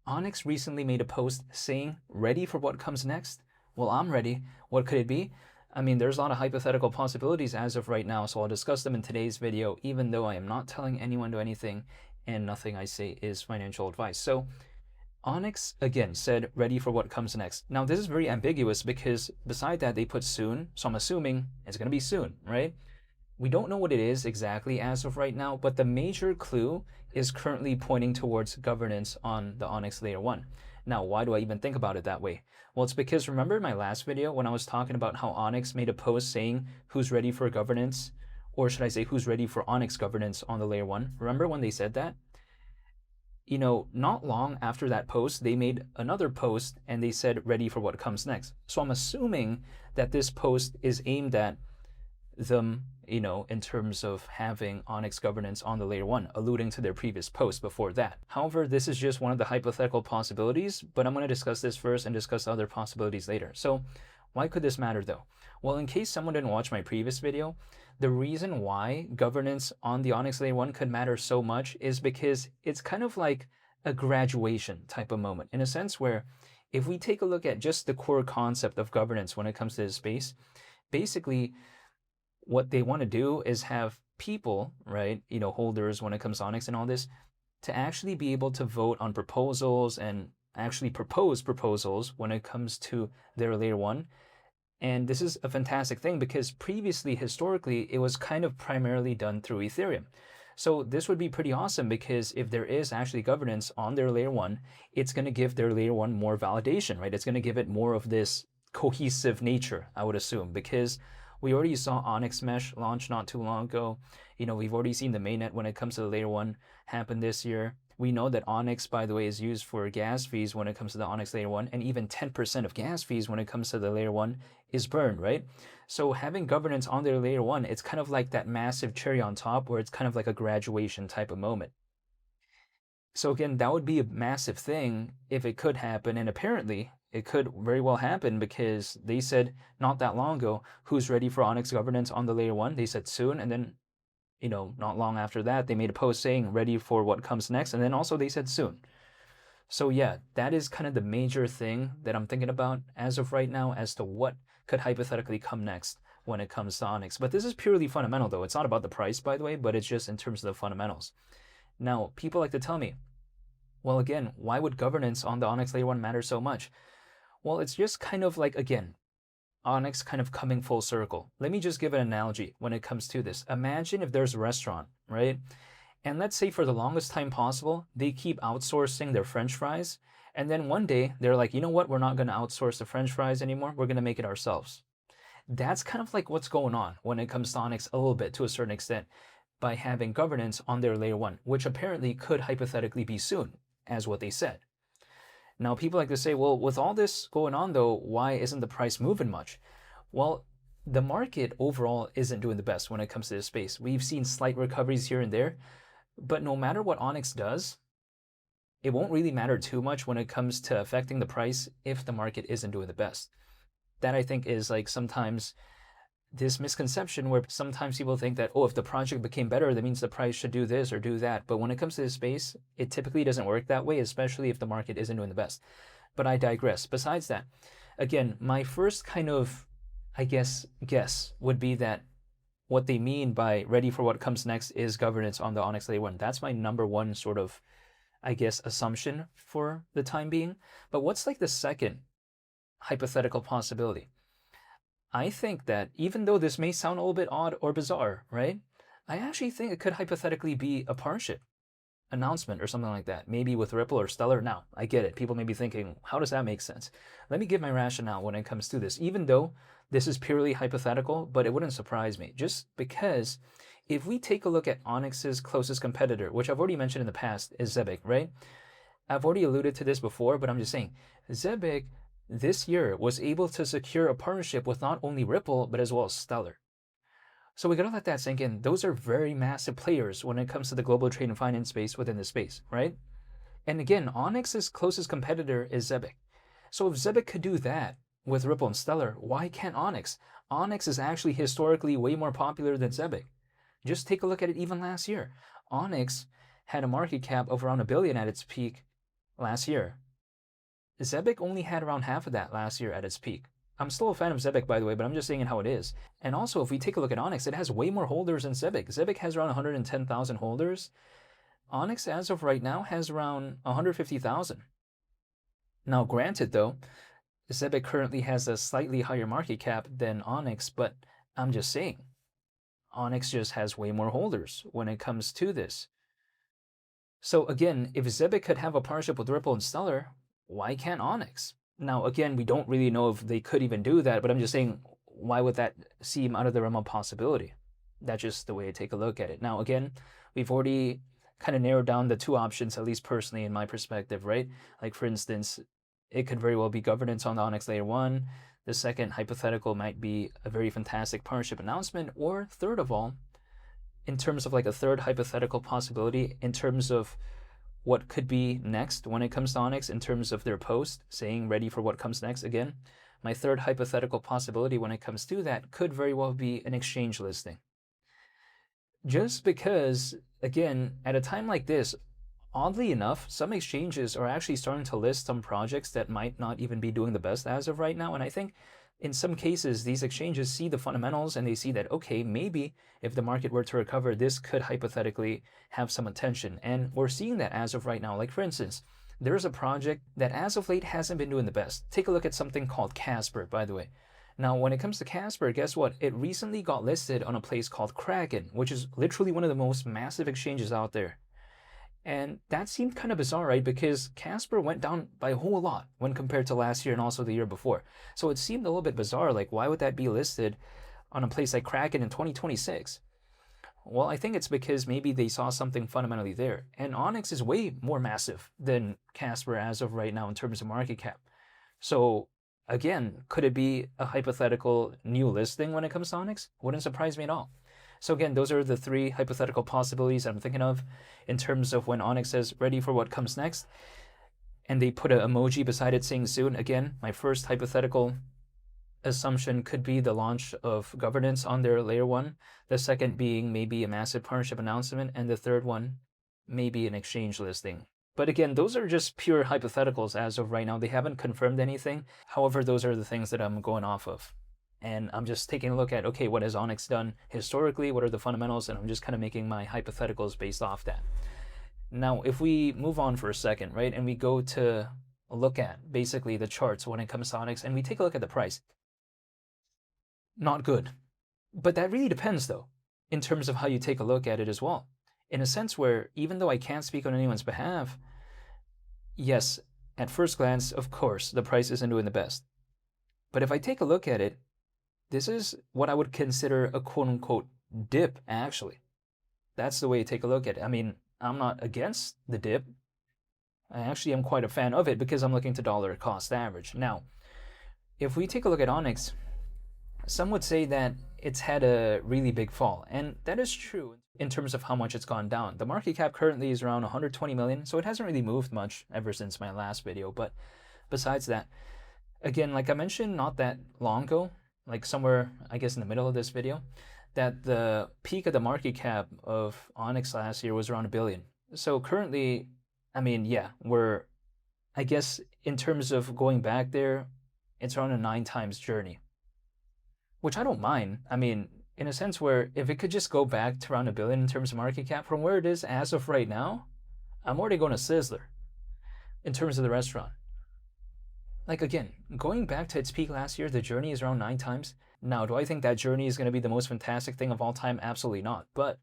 Onyx recently made a post saying, ready for what comes next? Well, I'm ready. What could it be? I mean, there's a lot of hypothetical possibilities as of right now, so I'll discuss them in today's video, even though I am not telling anyone to anything, and nothing I say is financial advice. So, Onyx, again, said, ready for what comes next. Now, this is very ambiguous because beside that, they put soon, so I'm assuming it's going to be soon, right? We don't know what it is exactly as of right now, but the major clue is currently pointing towards governance on the Onyx Layer 1. Now, why do I even think about it that way? Well, it's because remember in my last video when I was talking about how Onyx made a post saying who's ready for governance, or should I say who's ready for Onyx governance on the Layer 1? Remember when they said that? You know, not long after that post, they made another post and they said ready for what comes next. So I'm assuming that this post is aimed at them, you know, in terms of having Onyx governance on the Layer 1, alluding to their previous post before that. However, this is just one of the hypothetical possibilities, but I'm going to discuss this first and discuss other possibilities later. So why could this matter though? Well, in case someone didn't watch my previous video, the reason why governance on the Onyx Layer 1 could matter so much is because it's kind of like a graduation type of moment, in a sense where if we take a look at just the core concept of governance when it comes to this space, basically what they want to do is have people, right, you know, holders when it comes to Onyx and all this, to actually be able to vote on proposals and actually propose proposals when it comes to their Layer 1. And this is a fantastic thing because previously, historically, it was kind of primarily done through Ethereum. So this would be pretty awesome because if there is actually governance on their Layer 1, it's going to give their Layer 1 more validation, right? It's going to give it more of this cohesive nature, I would assume, because we already saw Onyx Mesh launch not too long ago. You know, we've already seen the mainnet when it comes to the Layer 1 happen this year. We know that Onyx, by the way, is used for gas fees when it comes to the Onyx Layer 1, and even 10% of gas fees when it comes to the Layer 1 is burned, right? So having governance on their Layer 1, it's kind of like that massive cherry on top where it's kind of like a graduation type of moment. So again, that would be a massive thing if it could happen, and apparently it could very well happen because they said not that long ago, who's ready for Onyx governance on the Layer 1? They said soon, and then, you know, not long after that, they made a post saying ready for what comes next, and then also they said soon. So yeah, that is kind of the major thing that I'm thinking about as of right now as to what could hypothetically come next when it comes to Onyx. But this is purely fundamental though. It's not about the price, by the way, but it's just in terms of the fundamentals. Now, people like to tell me, well, again, why would governance on the Onyx Layer 1 matter so much? Well, it's just kind of like, again, Onyx kind of coming full circle. Let me just give an analogy when it comes to this. Imagine if there's a restaurant, right? And let's say for the longest time possible, they keep outsourcing their French fries. And then one day they're like, you know what? We're not going to outsource the French fries anymore. We're going to make it ourselves. That's kind of like what's going on when it comes to Onyx a little bit to a certain extent by having governance on their Layer 1, which apparently could hypothetically be soon, as what they said. Now, people like to say, well, with all this going on, though, why isn't the price moving much? Well, the market overall isn't doing the best when it comes to this space. We've seen slight recoveries here and there, but no matter what Onyx does, it won't really matter too much when it comes to affecting the price if the market isn't doing the best. That, I think, is like sometimes this misconception where sometimes people think that, oh, if the project became better, that means the price should do this or do that. But when it comes to this space, it typically doesn't work that way, especially if the market isn't doing the best. But I digress. Besides that, again, my first kind of, I guess would be that what they mean by ready for what comes next is governance on the Onyx Layer 1. That's my number one sort of, I guess, assumption for the time being. But what's like the second hypothetical possibility? I think that even though this may sound a little bit odd or bizarre, right? I actually think it could hypothetically be a partnership announcement or something like that, maybe with Ripple or Stellar. Now, I get it. People may be thinking, how does that make sense? Let me give my rationale when it comes to this, even though this is purely hypothetical, but it wouldn't surprise me, just because if we take a look at Onyx's closest competitor, which I've already mentioned in the past, is Zebic, right? I've already alluded to this before, but I'm just saying, Zebic this year was able to secure a partnership with not only Ripple, but as well as Stellar. So we gotta let that sink in. Those are very massive players when it comes to the global trade and finance space within the space, right? And again, Onyx's closest competitor is Zebic. So if Zebic could do that with Ripple and Stellar, why can't Onyx? Onyx is actually historically way more popular than Zebic. Just take a look at it even last year. Onyx had a market cap of around $1 billion at its peak, last year. Zebic only had around half of that last year at its peak. I'm still a fan of Zebic, by the way, but I'm just saying how it is. And also, if we take a look at Onyx, it has way more holders than Zebic. Zebic has around 110,000 holders. Onyx, as of right now, has around 150,000. Now, granted, though, Zebic currently has a slightly higher market cap than Onyx, but I'm just saying, Onyx just has way more holders when it comes to this. So again, if Zebic could have a partnership with Ripple and Stellar, why can't Onyx? Now, again, we don't really know if they could even do that, but I'm just saying, why would that seem out of the realm of possibility? That's just the way I take a look at it. Now, again, we've already kind of narrowed down the two options, at least personally in my perspective, right? Like, for instance, it could very well be governance on the Onyx Layer 1. The second hypothetical might be a very fantastic partnership announcement. Or third of all, in terms of like a third hypothetical possibility, in terms of what could be next when it comes to Onyx, in terms of their post saying ready for what comes next, again, my third hypothetical possibility when it comes to that could very well be an exchange listing. Just because, again, at a time like this, oddly enough, some exchanges are actually starting to list some projects that might not even be doing the best as of right now. And I think in some cases, these exchanges see the fundamentals and they see that, okay, maybe if the market were to recover, this could hypothetically have some attention. And we're seeing that as of right now. Like, for instance, there's a project that as of late hasn't been doing the best. Take a look at something called Casper, by the way. Now, when it comes to Casper, guess what? It recently got listed on a place called Kraken, which is literally one of the most massive exchanges out there. And that seemed kind of bizarre, right? Because Casper went down by a whole lot when compared to last year and also the year before. So it seemed a little bit bizarre. Like, why would that be listed on a place like Kraken in 2026? Well, I think it's because maybe they saw something fundamentally there. And Onyx is way more massive than Casper as of right now in terms of market cap. So again, could it be a hypothetical new listing when it comes to Onyx? Wouldn't surprise me at all. So again, those are the three hypothetical possibilities I'm thinking of in terms of when Onyx says ready for what comes next. And they put an emoji beside it saying soon. Again, my first hypothetical assumption could be the launch of governance on their layer 1. The second being maybe a massive partnership announcement. And the third one, maybe an exchange listing. But again, those are just pure hypotheticals as of right now. They haven't confirmed anything. However, those are the things that I'm going off of. And I'm just taking a look at, okay, what has Onyx done historically? What are the fundamentals? And I'm just kind of making my hypotheticals based off that. Now, if we move on for a second, right, and we go to look at basically the charts when it comes to Onyx, and we take a look at the price. Not good. But that really depends, though, in terms of how you take a look at it as well. In a sense where, even though I can't speak on anyone's behalf, yes, at first glance, of course, the price isn't doing the best. But if I take a look at it, this is what I would consider a quote-unquote dip, actually. That's the way to take a look at it. I mean, I'm not against the dip. I actually am quite a fan of it because I'm looking to dollar cost average. Now, if we take a look at Onyx, some would say that it's had a really big fall, and that is true in terms of how much it's gone down. The market cap currently is around 120 million, so it hasn't really moved much ever since my last video. But besides that, again, like I mentioned not that long ago, like somewhere, I guess in the middle of this video, that the peak of the market cap of Onyx last year was around $1 billion. So currently, I mean, yeah, we're, I guess in terms of going back there, it's around a 9 times journey, which I don't mind. I mean, in a sense where if it could just go back to around $1 billion in terms of market cap from where it is as of right now, I'm already going to Sizzler in terms of the restaurant. Like, again, going back to its peak last year, the journey is around 9 times. Now, do I think that journey is going to be the most fantastic thing of all time? Absolutely not. But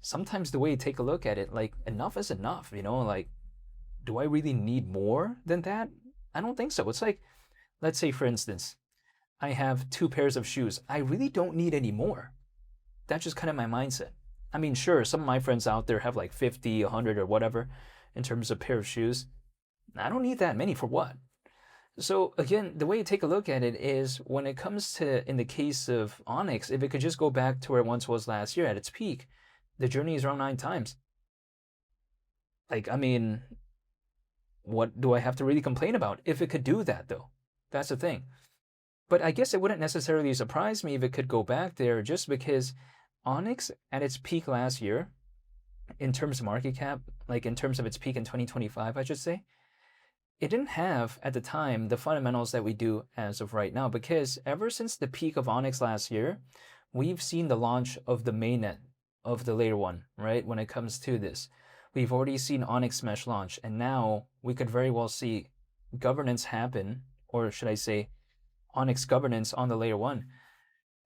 sometimes the way you take a look at it, like, enough is enough, you know? Like, do I really need more than that? I don't think so. It's like, let's say, for instance, I have 2 pairs of shoes. I really don't need any more. That's just kind of my mindset. I mean, sure, some of my friends out there have like 50, 100 or whatever in terms of pair of shoes. I don't need that many for what? So again, the way you take a look at it is when it comes to, in the case of Onyx, if it could just go back to where it once was last year at its peak, the journey is around 9 times. Like, I mean, what do I have to really complain about if it could do that though? That's the thing. But I guess it wouldn't necessarily surprise me if it could go back there just because Onyx at its peak last year in terms of market cap, like in terms of its peak in 2025, I should say, it didn't have at the time the fundamentals that we do as of right now, because ever since the peak of Onyx last year, we've seen the launch of the mainnet of the layer one, right? When it comes to this, we've already seen Onyx Mesh launch, and now we could very well see governance happen, or should I say Onyx governance on the layer one.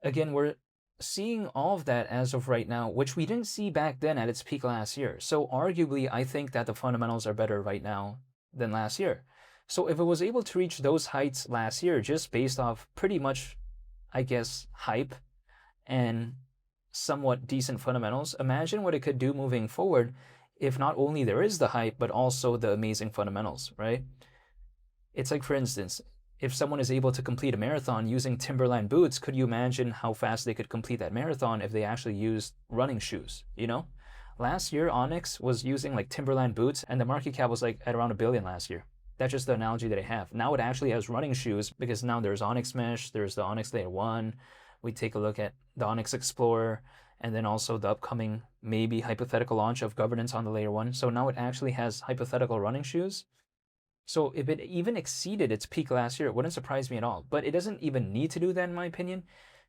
Again, we're seeing all of that as of right now, which we didn't see back then at its peak last year. So arguably, I think that the fundamentals are better right now than last year. So if it was able to reach those heights last year, just based off pretty much, I guess, hype and somewhat decent fundamentals, imagine what it could do moving forward if not only there is the hype, but also the amazing fundamentals, right? It's like, for instance, if someone is able to complete a marathon using Timberland boots, could you imagine how fast they could complete that marathon if they actually used running shoes, you know? Last year, Onyx was using like Timberland boots, and the market cap was like at around $1 billion last year. That's just the analogy that I have. Now it actually has running shoes, because now there's Onyx Mesh, there's the Onyx Layer 1. We take a look at the Onyx Explorer, and then also the upcoming maybe hypothetical launch of governance on the Layer 1. So now it actually has hypothetical running shoes. So if it even exceeded its peak last year, it wouldn't surprise me at all. But it doesn't even need to do that, in my opinion,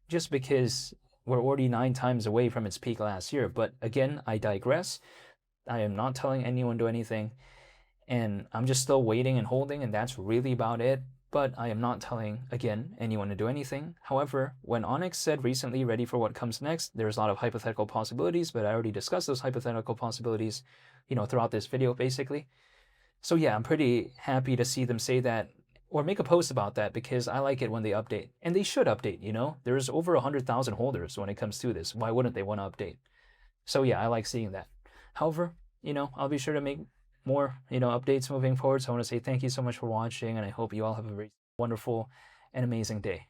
just because we're already 9 times away from its peak last year. But again, I digress. I am not telling anyone to do anything, and I'm just still waiting and holding, and that's really about it. But I am not telling, again, anyone to do anything. However, when Onyx said recently, ready for what comes next, there's a lot of hypothetical possibilities, but I already discussed those hypothetical possibilities, throughout this video, basically. So yeah, I'm pretty happy to see them say that or make a post about that, because I like it when they update. And they should update, There's over 100,000 holders when it comes to this. Why wouldn't they want to update? So yeah, I like seeing that. However, I'll be sure to make more, updates moving forward. So I want to say thank you so much for watching, and I hope you all have a very wonderful and amazing day.